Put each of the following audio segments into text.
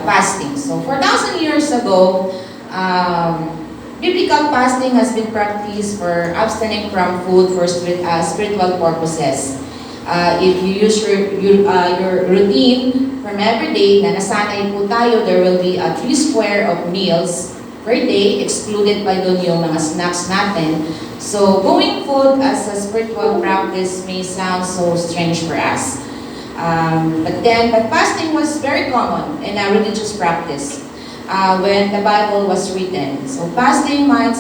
fasting. So 4,000 years ago, biblical fasting has been practiced for abstaining from food for spiritual purposes. If you use your routine from every day na nasanay po tayo, there will be a 3 square of meals per day, excluded pa doon yung mga snacks natin. So, going food as a spiritual practice may sound so strange for us. But fasting was very common in a religious practice when the Bible was written. So, fasting might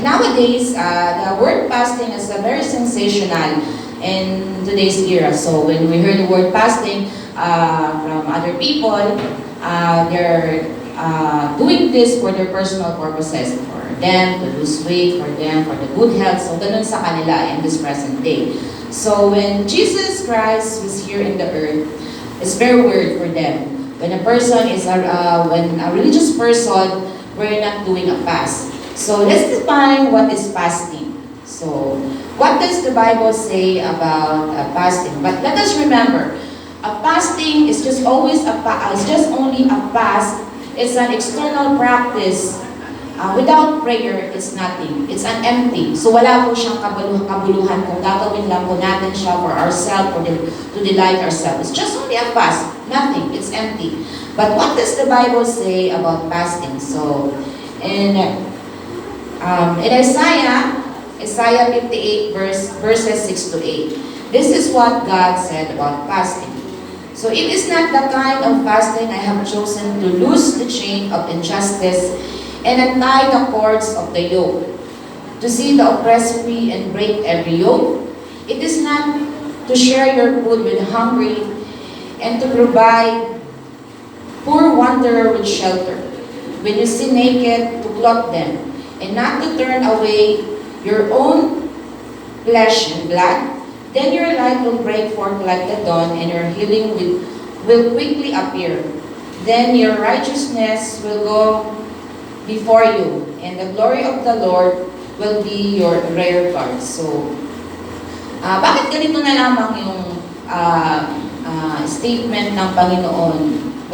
nowadays, the word fasting is a very sensational in today's era. So, when we heard the word fasting from other people, they're doing this for their personal purposes, for them to lose weight, for them for the good health. So, ganun sa kanila in this present day. So, when Jesus Christ was here in the earth, it's very weird for them. When a person is when a religious person, we're not doing a fast. So, let's define what is fasting. So, what does the Bible say about fasting? But let us remember, a fasting is just only a fast. It's an external practice. Without prayer, it's nothing. It's an empty. So wala po siyang kabuluhan kung gagawin lang po natin siya for ourselves, to delight ourselves. It's just only a fast. Nothing. It's empty. But what does the Bible say about fasting? So, in Isaiah 58 verses 6 to 8, this is what God said about fasting. So it is not the kind of fasting I have chosen to loose the chain of injustice and untie the cords of the yoke, to see the oppressed free and break every yoke. It is not to share your food with the hungry and to provide poor wanderer with shelter. When you see naked, to clothe them, and not to turn away your own flesh and blood. Then your light will break forth like the dawn, and your healing will quickly appear. Then your righteousness will go before you, and the glory of the Lord will be your rear guard. So, bakit ganito na lamang yung statement ng Panginoon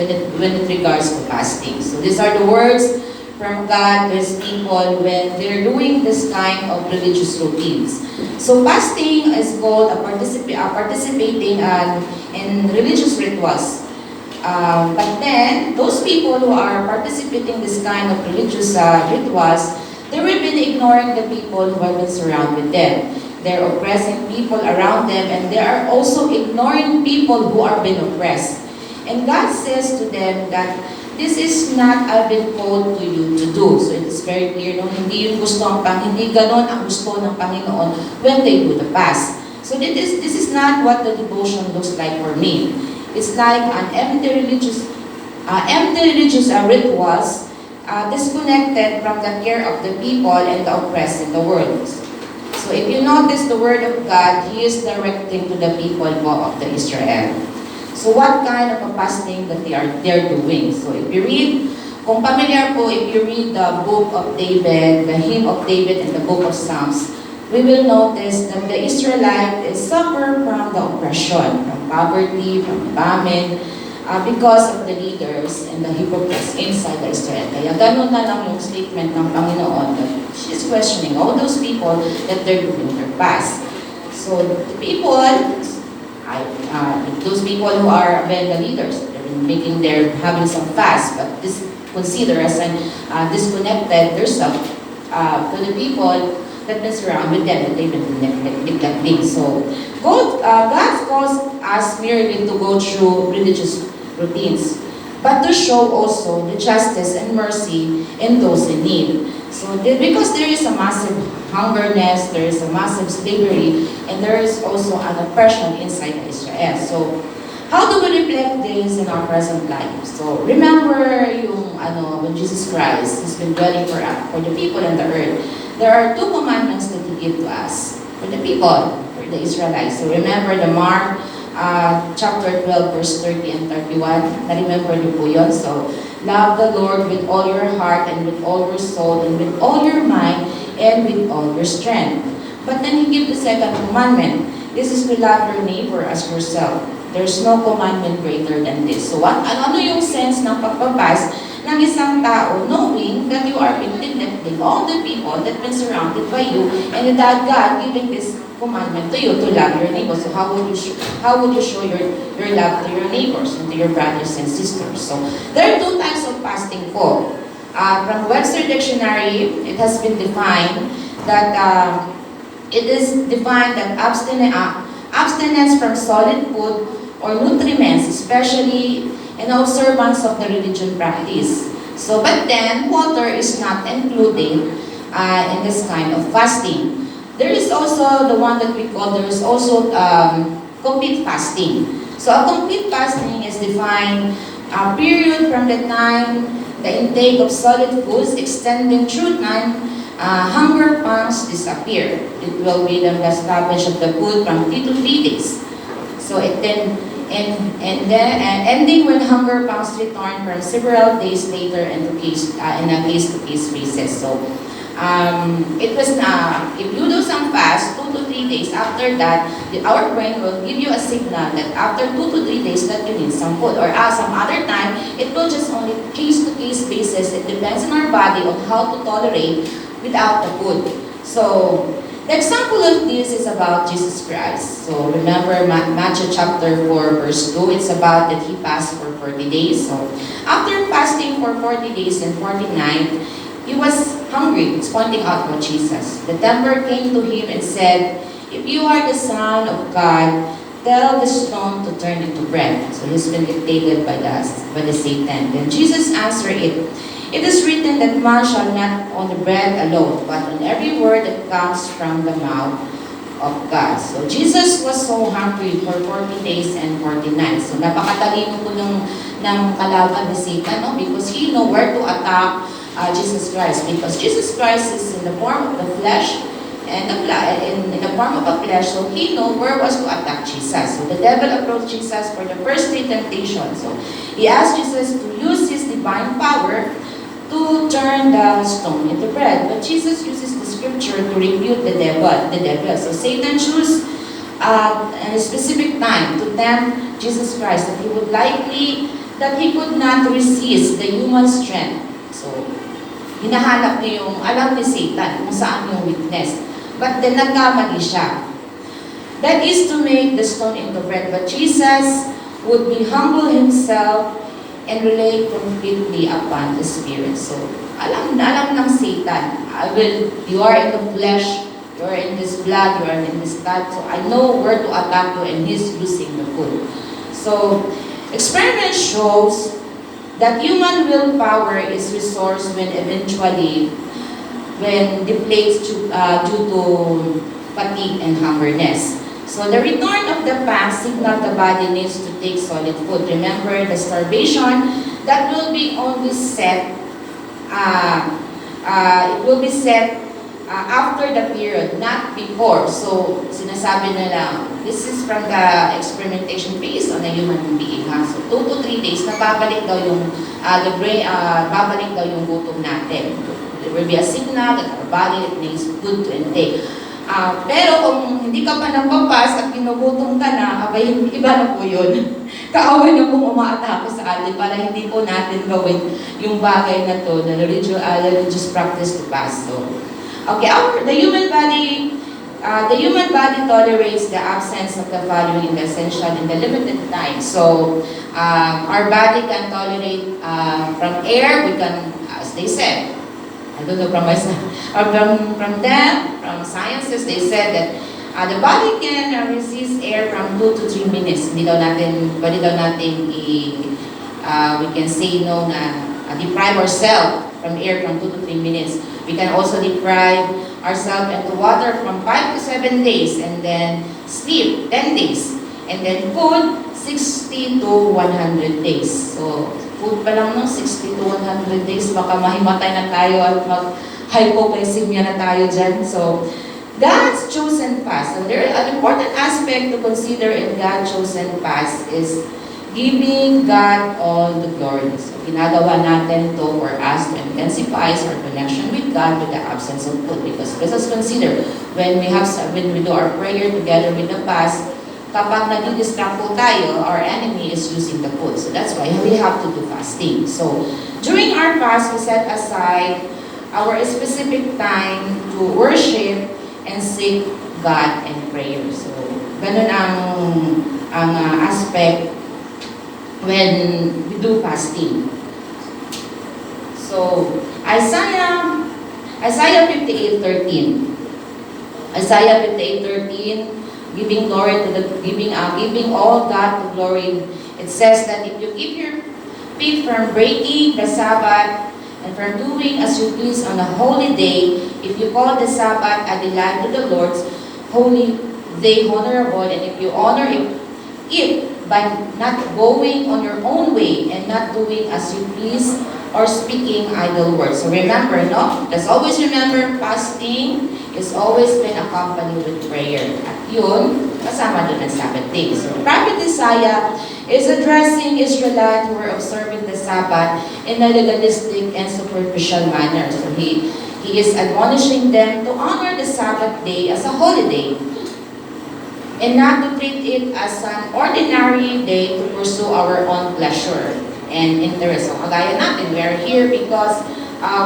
when it regards to fasting? So, these are the words from God to His people when they're doing this kind of religious routines. So, fasting is called participating in religious rituals. But then, those people who are participating in this kind of religious rituals, they will be ignoring the people who have been surrounded with them. They're oppressing people around them, and they are also ignoring people who are being oppressed. And God says to them that this is not been called to you to do. So it is very clear, no? Hindi yung gusto hindi ganon ang gusto ng Panginoon when they do the fast. So this is not what the devotion looks like for me. It's like an empty religious rituals disconnected from the care of the people and the oppressed in the world. So if you notice the word of God, He is directing to the people of the Israel. So what kind of a fasting that they're doing? So if you read, kung familiar po, if you read the book of David, the hymn of David and the book of Psalms, we will notice that the Israelite is suffer from the oppression, from poverty, from famine, because of the leaders and the hypocrites inside the Israel. Kaya ganun na lang yung statement ng Panginoon that she's questioning all those people that they're doing their fast. So the people, those people who are the leaders, they're having some fast, but this consider as an disconnected themselves to the people that been surrounded with them, that they've been neglecting. So God calls us merely to go through religious routines, but to show also the justice and mercy in those in need. So because there is a massive hungerness, there is a massive slavery, and there is also an oppression inside Israel. So how do we reflect this in our present life? So remember when Jesus Christ has been dwelling for the people on the earth, there are 2 commandments that He gave to us for the people, for the Israelites. So remember the Mark chapter 12 verse 30 and 31. Na-remember niyo po yun? So love the Lord with all your heart and with all your soul and with all your mind and with all your strength. But then He gave the second commandment. This is to love your neighbor as yourself. There's no commandment greater than this. So ano yung sense ng pagpapast ng isang tao knowing that you are neglecting all the people that been surrounded by you and that God giving this commandment to you to love your neighbor. So how would you show your love to your neighbors and to your brothers and sisters? So there are two types of fasting po. From Webster Dictionary, it has been defined that abstinence from solid food or nutriments, especially in observance of the religion practice. So, but then, water is not included in this kind of fasting. There is also the one that we call, there is also complete fasting. So, a complete fasting is defined a period from the time the intake of solid foods extending through time, hunger pangs disappear. It will be the stoppage of the food from 3 to 3 days. So it then ending when hunger pangs return from several days later in a case-to-case basis. So it was if you do some fast 2 to 3 days after that, our brain will give you a signal that after 2 to 3 days that you need some food, or some other time it will just only case-to-case basis. It depends on our body on how to tolerate without the food. So the example of this is about Jesus Christ. So remember Matthew chapter 4 verse 2, it's about that he fasted for 40 days. So after fasting for 40 days and 40 nights, he was hungry. It's pointing out about Jesus. The tempter came to him and said, "If you are the Son of God, tell the stone to turn into bread." So he's been dictated by the Satan. Then Jesus answered it. "It is written that man shall not on the bread alone, but on every word that comes from the mouth of God." So Jesus was so hungry for 40 days and 40 nights. So napakatalino po ng kalaban ni Satan, no? Because he know where to attack Jesus Christ. Because Jesus Christ is in the form of the flesh, and in the form of a flesh, so he know where was to attack Jesus. So the devil approached Jesus for the first 3 temptations. So he asked Jesus to use his divine power to turn the stone into bread. But Jesus uses the scripture to refute the devil. So Satan chose a specific time to tempt Jesus Christ that he could not resist the human strength. So hinahanap niya yung alam ni Satan kung saan yung weakness. But then nagkamali siya. That is to make the stone into bread. But Jesus would be humble himself and rely completely upon the Spirit. So, alam ng Satan, you are in the flesh, you are in this blood, you are in this blood, so I know where to attack you, and he's using the food. So, experiment shows that human willpower is resource when depletes due to fatigue and hungerness. So the return of the fast signal the body needs to take solid food. Remember the starvation that will be only set. It will be set after the period, not before. So sinasabi nila, this is from the experimentation based on a human being. So 2 to 3 days, babalik daw yung babalik daw yung gutom natin. There will be a signal that our body needs food to intake. Pero kung hindi ka pa nagpapas at ginugutom ka na, abay, iba na po yun. Kaaway na pong umaatake sa atin para hindi po natin gawin yung bagay na to, na religious practice to fast. So, okay, the human body tolerates the absence of the following, the essential in the limited time. So, our body can tolerate from air, we can, as they said, I don't know from myself, or from sciences, they said that the body can resist air from 2 to 3 minutes. Hindi daw natin, we can say no na deprive ourselves from air from 2 to 3 minutes. We can also deprive ourselves into water from 5 to 7 days, and then sleep 10 days, and then food 60 to 100 days. So, food pa lang 60 to 100 days, baka mahimatay na tayo at mag-hypoglycemia na tayo dyan. So, God's chosen fast. And there an important aspect to consider in God's chosen fast is giving God all the glory. So, ginagawa natin to for us to intensify our connection with God with the absence of food. Because let us consider, when we do our prayer together with the fast, kapag nag-distract po tayo, our enemy is using the food. So that's why we have to do fasting. So during our fast, we set aside our specific time to worship and seek God and prayer. So ganun ang aspect when we do fasting. So Isaiah 58:13. Isaiah 58:13, giving glory to giving all God the glory. It says that if you keep your feet from breaking the Sabbath and from doing as you please on a holy day, if you call the Sabbath a delight to the Lord's holy day, honorable, and if you honor it by not going on your own way and not doing as you please or speaking idle words. So remember, no? Let's always remember, fasting is always been accompanied with prayer. At yun, kasama doon ang Sabbath day. So Prophet Isaiah is addressing Israelites who were observing the Sabbath in a legalistic and superficial manner. So he is admonishing them to honor the Sabbath day as a holiday and not to treat it as an ordinary day to pursue our own pleasure and interest. So kagaya natin, we are here because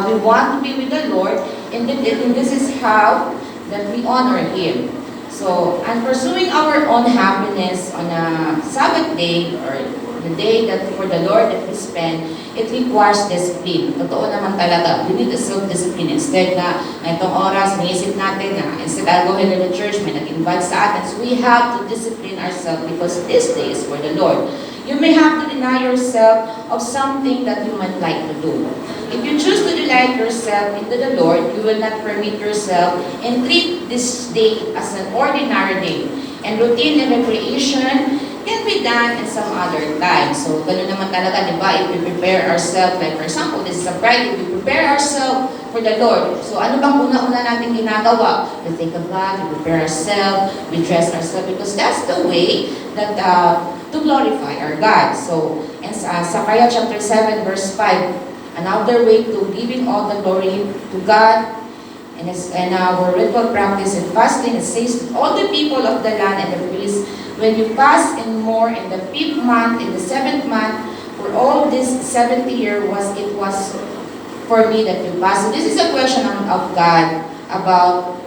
we want to be with the Lord, and this is how that we honor Him. So, and pursuing our own happiness on a Sabbath day or the day that for the Lord that we spend, it requires discipline. Totoo naman talaga. We need a self-discipline. Instead na itong oras, naisip natin na instead I'll go ahead to the church, may nag-invite sa atin. So we have to discipline ourselves because this day is for the Lord. You may have to deny yourself of something that you might like to do. If you choose to delight yourself into the Lord, you will not permit yourself and treat this day as an ordinary day. And routine and recreation can be done in some other time. So, gano'n naman talaga, di ba? If we prepare ourselves, like for example, this is a Friday, we prepare ourselves for the Lord. So, ano bang una-una natin ginagawa? We think of God, we prepare ourselves, we dress ourselves, because that's the way that to glorify our God. So, in Zechariah chapter 7, verse 5, another way to giving all the glory to God, and our ritual practice and fasting, it says, all the people of the land and the priests, when you fast and more in the 5th month, in the 7th month, for all this 70 year it was for me that you fast. So this is a question of God about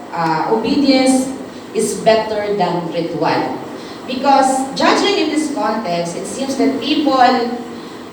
obedience is better than ritual. Because judging in this context, it seems that people,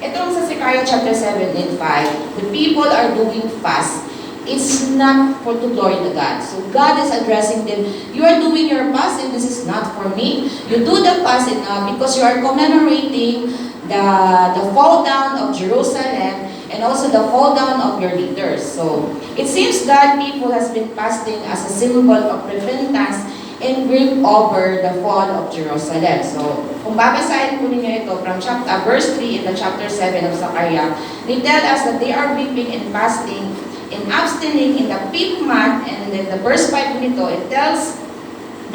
itong sa Zechariah chapter 7 and 5, the people are doing fast. It's not for to glory to God. So God is addressing them. You are doing your fast and this is not for me. You do the fast because you are commemorating the fall down of Jerusalem and also the fall down of your leaders. So it seems that people has been fasting as a symbol of repentance and grieve over the fall of Jerusalem. So, kung babasahin po ninyo ito from verse 3 in the chapter 7 of Zechariah, they tell us that they are weeping and fasting and abstaining in the 5th month, and then the verse 5 nito, it tells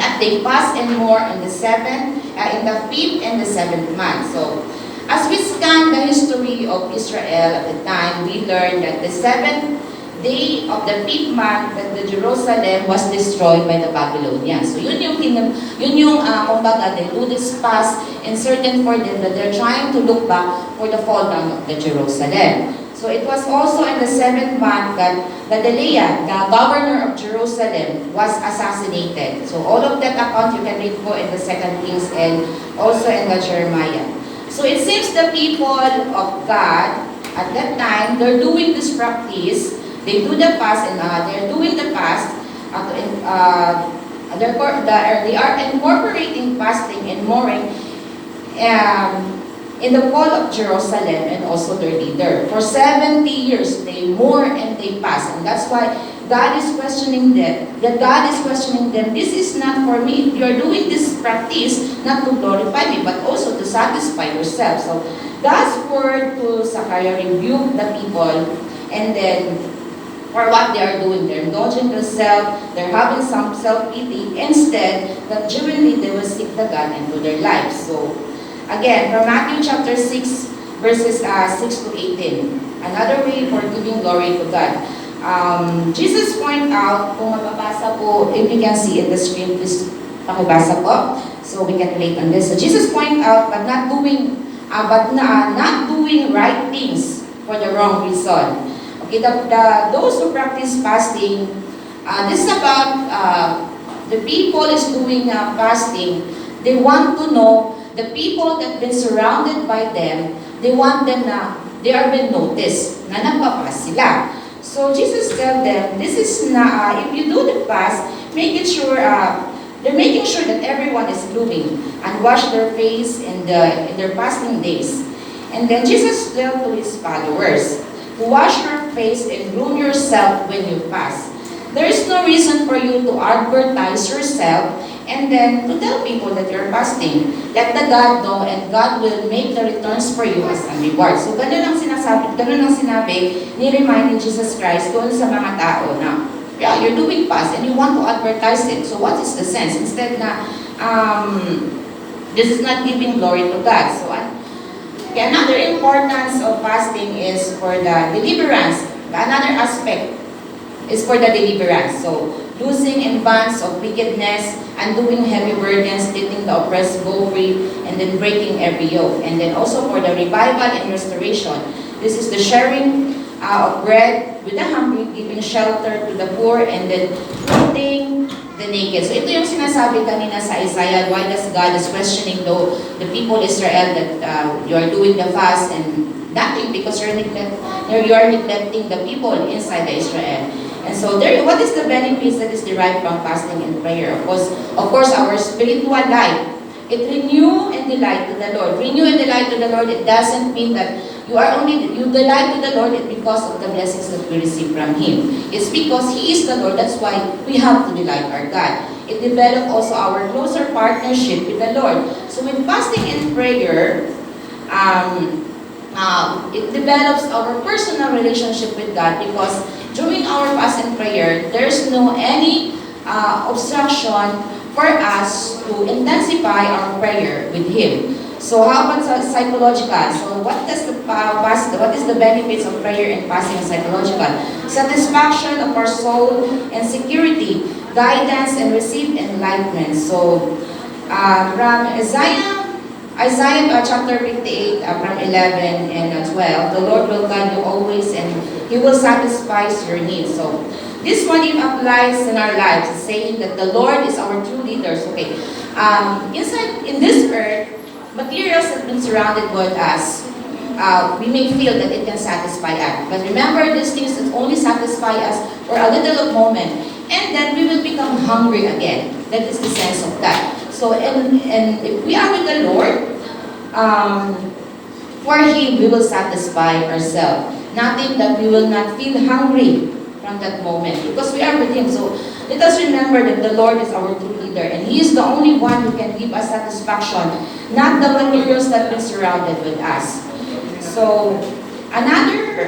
that they fast and more in the 5th and the 7th month. So, as we scan the history of Israel at the time, we learn that the 7th day of the 5th month that the Jerusalem was destroyed by the Babylonians. So yun yung kumbaga, they do this fast and certain for them that they're trying to look back for the fall down of the Jerusalem. So it was also in the 7th month that Gedaliah, the governor of Jerusalem, was assassinated. So all of that account you can read po in the 2nd Kings and also in the Jeremiah. So it seems the people of God at that time, they're doing this practice. They do the fast and they're doing the fast. They are incorporating fasting and mourning in the fall of Jerusalem and also their leader. For 70 years, they mourn and they fast. And that's why God is questioning them. This is not for me. You are doing this practice not to glorify me, but also to satisfy yourself. So God's word to Zechariah rebuked the people, and then for what they are doing, they're indulging themselves, they're having some self-pity, instead that genuinely they will seek the God into their lives. So, again, from Matthew chapter 6, verses 6 to 18, another way for giving glory to God. Jesus point out, kung mababasa po, if you can see in the screen, please pakibasa po. So we can relate on this. So Jesus point out, not doing right things for the wrong reason. Okay, those who practice fasting, this is about the people is doing fasting. They want to know the people that been surrounded by them. They want them na they are being noticed na nagpa-fast sila. So Jesus tell them, this is na if you do the fast, make it sure they're making sure that everyone is blooming and wash their face in their fasting days. And then Jesus tell to his followers, to wash your face and groom yourself when you fast. There is no reason for you to advertise yourself and then to tell people that you're fasting. Let the God know and God will make the returns for you as a reward. So ganun ang sinabi ni-remind ni Jesus Christ doon sa mga tao na, yeah, you're doing fast and you want to advertise it. So what is the sense? Instead na, this is not giving glory to God. So okay, another importance of fasting is for the deliverance. Another aspect is for the deliverance. So, losing in bonds of wickedness, undoing heavy burdens, letting the oppressed go free, and then breaking every yoke. And then also for the revival and restoration. This is the sharing of bread with the hungry, giving shelter to the poor, and then clothing the naked. So ito yung sinasabi kanina sa Isaiah, why does God is questioning the people Israel that you are doing the fast and nothing because you are neglecting the people inside the Israel. And so what is the benefits that is derived from fasting and prayer? Of course, our spiritual life. It renew and delight to the Lord. Renew and delight to the Lord, it doesn't mean that you delight to the Lord because of the blessings that we receive from Him. It's because He is the Lord, that's why we have to delight our God. It develops also our closer partnership with the Lord. So with fasting and prayer, it develops our personal relationship with God because during our fast and prayer, there's no any obstruction for us to intensify our prayer with Him. So how about psychological? So what is the benefits of prayer and fasting and psychological? Satisfaction of our soul and security, guidance and receive enlightenment. So from Isaiah chapter 58 from 11 and 12, the Lord will guide you always and He will satisfy your needs. So this one it applies in our lives, saying that the Lord is our true leader. Okay, in this earth, materials have been surrounded with us. We may feel that it can satisfy us, but remember, these things that only satisfy us for a little moment, and then we will become hungry again. That is the sense of that. So, and if we are with the Lord, for Him we will satisfy ourselves. Nothing that we will not feel hungry from that moment because we are with Him. So let us remember that the Lord is our true leader and He is the only one who can give us satisfaction, not the materials that are surrounded with us. So another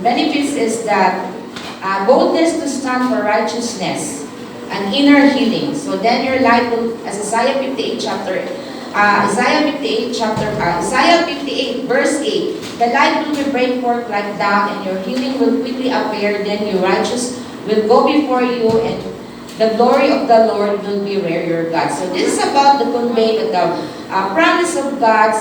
benefits is that boldness to stand for righteousness and inner healing. So then your life will, as Isaiah 58 verse 8, the light will be break forth like dawn, and your healing will quickly appear. Then your righteous will go before you, and the glory of the Lord will be where your God. So this is about the convey that the promise of God's,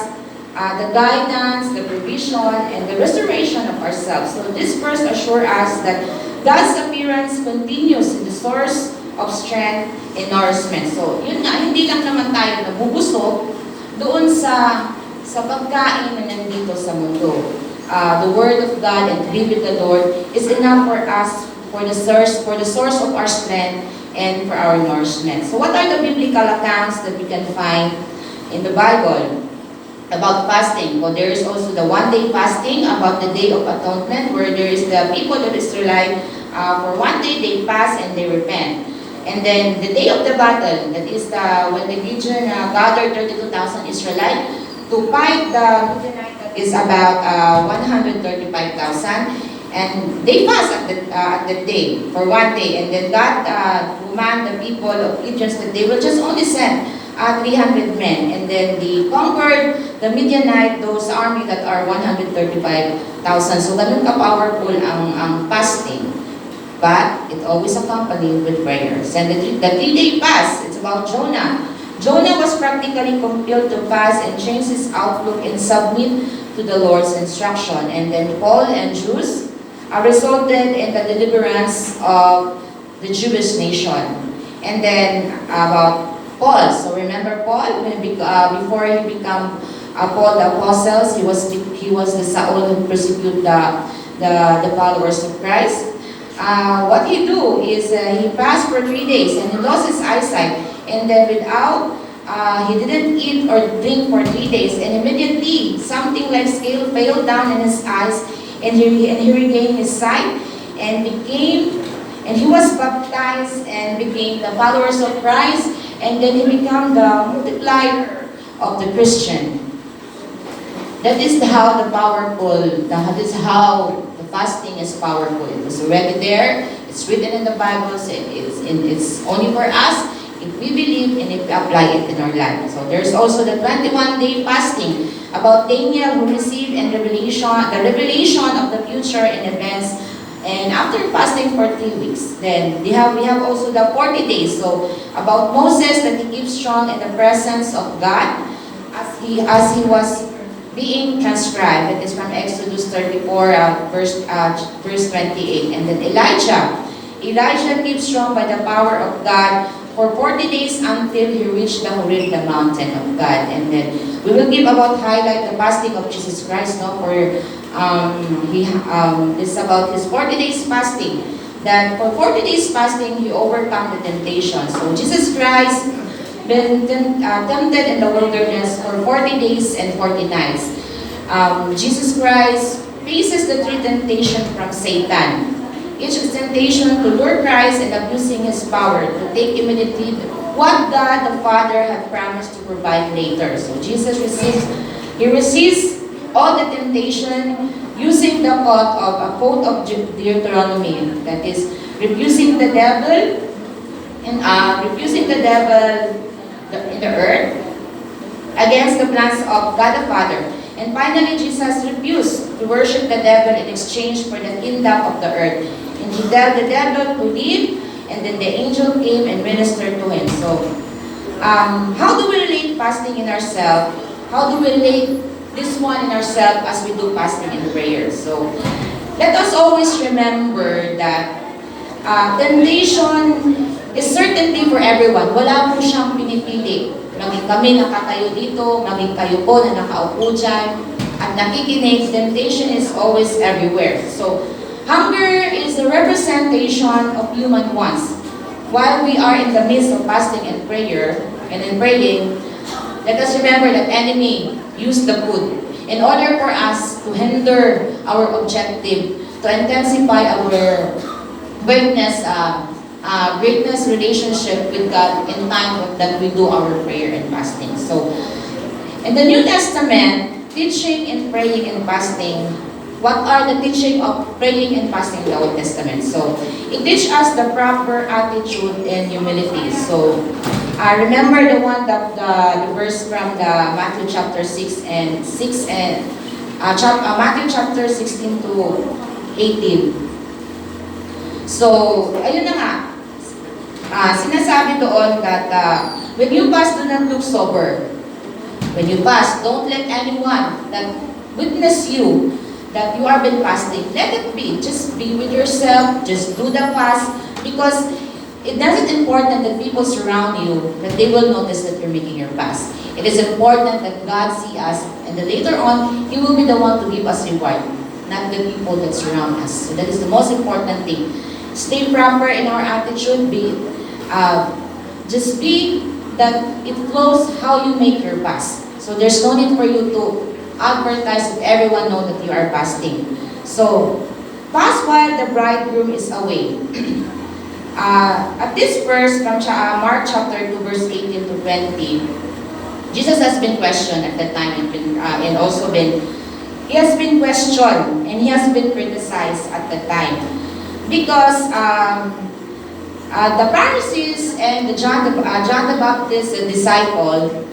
the guidance, the provision, and the restoration of ourselves. So this verse assures us that God's appearance continues in the source of strength and nourishment. So yun nga, hindi lang naman tayo nabubusog doon sa pagkain na nandito sa mundo. The Word of God and to be with the Lord is enough for us for the source of our strength and for our nourishment. So what are the biblical accounts that we can find in the Bible about fasting? Well, there is also the one-day fasting about the Day of Atonement, where there is the people of Israel for one day they fast and they repent. And then the day of the battle, that is when the Gideon gathered 32,000 Israelites to fight the Midianites, is about 135,000. And they fast at that day, for one day. And then God commanded the people of Gideon that they will just only send 300 men. And then they conquered the Midianite, those army that are 135,000. So ganun ka-powerful ang fasting. But it always accompanied with prayers. And the 3-day fast, it's about Jonah. Jonah was practically compelled to fast and change his outlook and submit to the Lord's instruction. And then Paul and Jews resulted in the deliverance of the Jewish nation. And then about Paul. So remember Paul, before he became Paul the Apostle, he was the Saul who persecuted the followers of Christ. What he do is he fasted for 3 days and he lost his eyesight, and then he didn't eat or drink for 3 days, and immediately something like scale fell down in his eyes, and he regained his sight and he was baptized and became the followers of Christ, and then he became the multiplier of the Christian. That is how that is how the fasting is powerful. It was already there. It's written in the Bible. It's only for us if we believe and if we apply it in our life. So there's also the 21-day fasting about Daniel, who received the revelation of the future and events. And after fasting for 3 weeks, then we have also the 40 days. So about Moses, that he keeps strong in the presence of God as he was being transcribed. That is from Exodus 34, verse 28. And then Elijah keeps strong by the power of God for 40 days until he reached the Horeb, the mountain of God. And then we will highlight the fasting of Jesus Christ. This is about his 40 days fasting. That for 40 days fasting, he overcome the temptation. So Jesus Christ been tempted in the wilderness for 40 days and 40 nights. Jesus Christ faces the 3 temptations from Satan. Each is temptation to lure Christ and abusing his power to take immediately what God the Father had promised to provide later. So Jesus resists all the temptation using the quote of Deuteronomy, that is refusing the devil in the earth against the plans of God the Father. And finally, Jesus refused to worship the devil in exchange for the kingdom of the earth. And he told the devil to leave, and then the angel came and ministered to him. So, how do we relate fasting in ourselves? How do we relate this one in ourselves as we do fasting and prayer? So, let us always remember that temptation is certainly for everyone. Wala po siyang pinipili. Maging kami nakatayo dito, maging kayo po na nakaupo dyan, at nakikinig, temptation is always everywhere. So, hunger is the representation of human wants. While we are in the midst of fasting and prayer, and in praying, let us remember that enemy used the food in order for us to hinder our objective, to intensify our greatness relationship with God in time that we do our prayer and fasting. So, in the New Testament, teaching and praying and fasting, what are the teaching of praying and fasting in the Old Testament? So, it teaches us the proper attitude and humility. So, remember the verse from the Matthew chapter 6 and Matthew chapter 16 to 18. So, ayun na nga. Sinasabi doon that when you fast, do not look sober. When you fast, don't let anyone that witness you that you are been fasting. Let it be. Just be with yourself. Just do the fast. Because it doesn't important that people surround you, that they will notice that you're making your fast. It is important that God see us, and that later on, He will be the one to give us reward, not the people that surround us. So that is the most important thing. Stay proper in our attitude. Just be that it flows how you make your fast. So there's no need for you to advertise that everyone know that you are fasting. So, fast while the bridegroom is away. At this verse from Mark chapter 2 verse 18 to 20, Jesus has been questioned at that time and also he has been questioned and he has been criticized at the time. Because the Pharisees and John the Baptist, the disciple,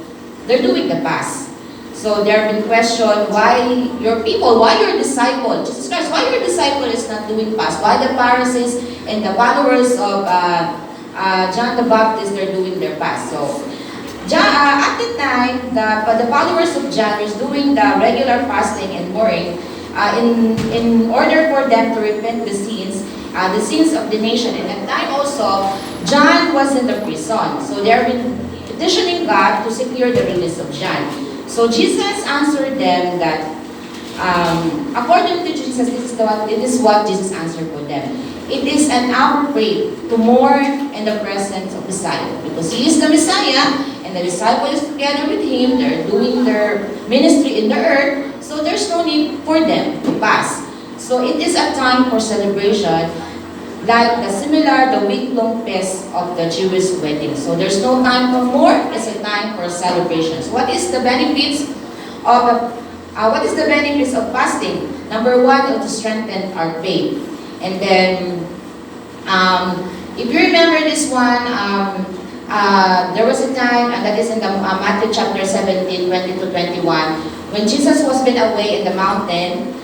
they're doing the fast. So there have been questioned why your disciple, Jesus Christ, why your disciple is not doing fast? Why the Pharisees and the followers of John the Baptist, they're doing their fast? So At the time, the followers of John was doing the regular fasting and mourning in order for them to repent the sins of the nation. And at that time also, John was in the prison. So they have been petitioning God to secure the release of John. So Jesus answered them that, according to Jesus, it is what Jesus answered for them. It is an appropriate to mourn in the presence of Messiah, because He is the Messiah, and the disciples together with Him, they're doing their ministry in the earth, so there's no need for them to fast. So it is a time for celebration, like the week-long feast of the Jewish wedding. So there's no time for more, it's a time for celebrations. What is the benefits of fasting? Number one, it will strengthen our faith. And then, if you remember this one, there was a time, and that is in the Matthew chapter 17, 20 to 21, when Jesus was been away in the mountain,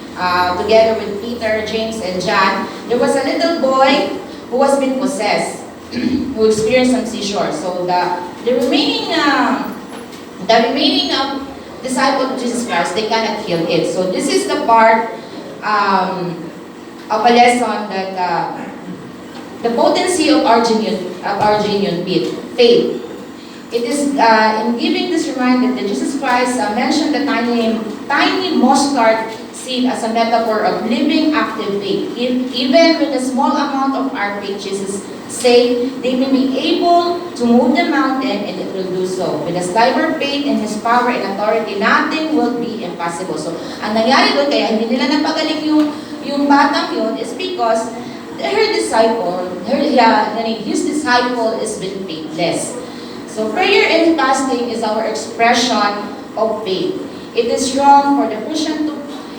together with Peter, James, and John. There was a little boy who was being possessed, who experienced some seizure. So the remaining disciples of Jesus Christ, they cannot heal it. So this is the part of a lesson that the potency of our genuine faith. It is in giving this reminder that Jesus Christ mentioned the tiny mustard seed as a metaphor of living active faith. Even with a small amount of our faith, Jesus said they may be able to move the mountain, and it will do so. With a sliver of faith in His power and authority, nothing will be impossible. So, ang nangyari doon, kaya hindi nila napagaling yung batang yun, is because his disciple is been faithless. So prayer and fasting is our expression of faith. It is wrong for the Christian to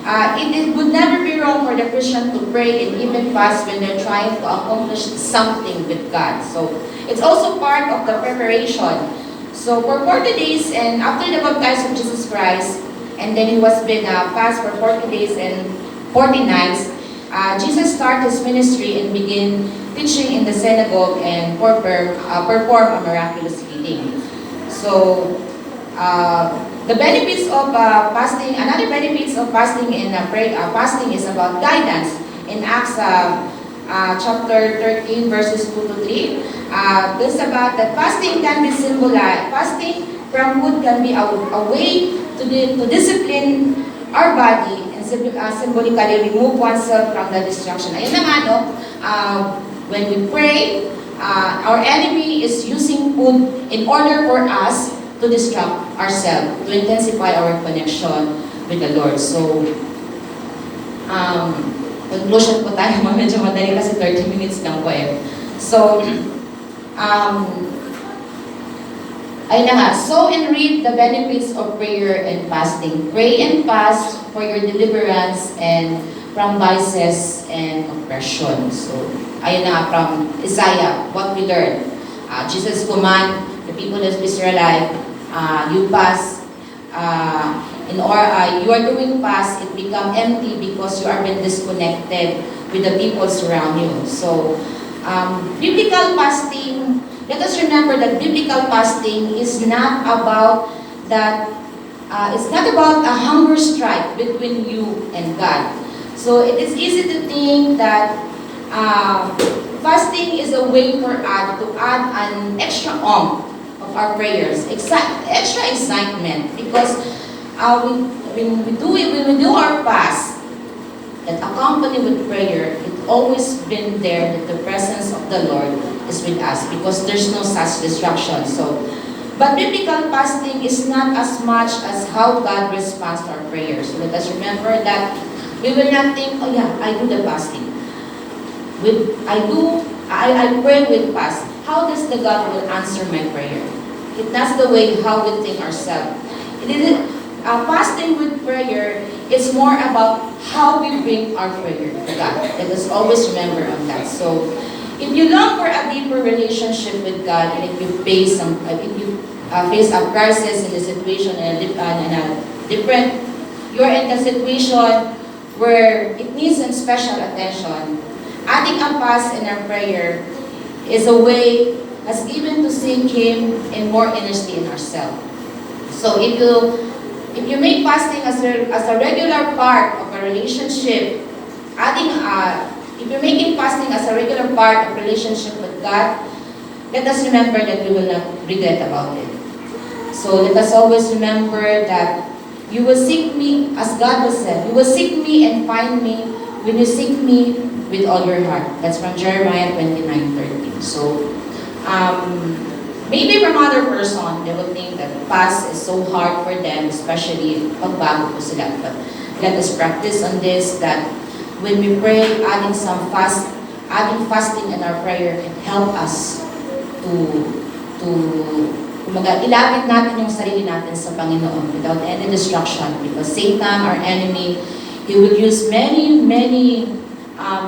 it would never be wrong for the Christian to pray and even fast when they're trying to accomplish something with God. So it's also part of the preparation. So for 40 days, and after the baptism of Jesus Christ, and then He was been fast for 40 days and 40 nights, Jesus started His ministry and began teaching in the synagogue and perform a miraculous healing. So the benefits of fasting, another benefits of fasting and fasting is about guidance. In Acts chapter 13 verses 2 to 3, this about that fasting can be symbolized. Fasting from food can be a way to discipline our body and symbolically remove oneself from the distraction. Ayun na nga, no? When we pray, our enemy is using food in order for us to distract ourselves, to intensify our connection with the Lord. So, conclusion po tayo, medyo madali kasi 30 minutes lang po eh. So, ayun na nga, sow and reap the benefits of prayer and fasting. Pray and fast for your deliverance and from vices and oppression. So, ayun na nga, from Isaiah, what we learned. Jesus command the people of Israel, you fast, you are doing fast, it become empty because you are been disconnected with the people around you. So, biblical fasting, let us remember that biblical fasting is not about that. It's not about a hunger strike between you and God. So it is easy to think that fasting is a way for us to add an extra oomph of our prayers, extra excitement, because when we do our fast, that accompanied with prayer, it always been there that the presence of the Lord is with us because there's no such distraction. So, but biblical fasting is not as much as how God responds to our prayers. So let us remember that we will not think, oh yeah, I do the fasting. I pray with fast. How does the God will answer my prayer? That's the way how we think ourselves. Fasting with prayer is more about how we bring our prayer to God. Let us always remember on that. So, if you long for a deeper relationship with God, and if you face a crisis in the situation and you're in a situation where it needs some special attention, adding a fast in our prayer is a way has even to seek Him in more earnestly in ourselves. So if you make fasting as a regular part of a relationship, if you're making fasting as a regular part of relationship with God, let us remember that we will not regret about it. So let us always remember that you will seek me, as God has said, you will seek me and find me when you seek me with all your heart. That's from Jeremiah 29:13. So, maybe from other person, they will think that fast is so hard for them, especially pag bago po sila. But let us practice on this, that when we pray, adding fasting in our prayer can help us kumbaga, ilapit natin yung sarili natin sa Panginoon without any distraction, because Satan, our enemy, he will use many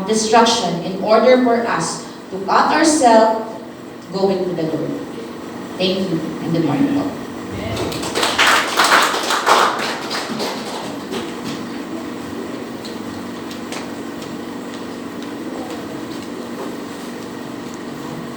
distraction in order for us to cut ourselves going to the Lord. Thank you, and good morning po.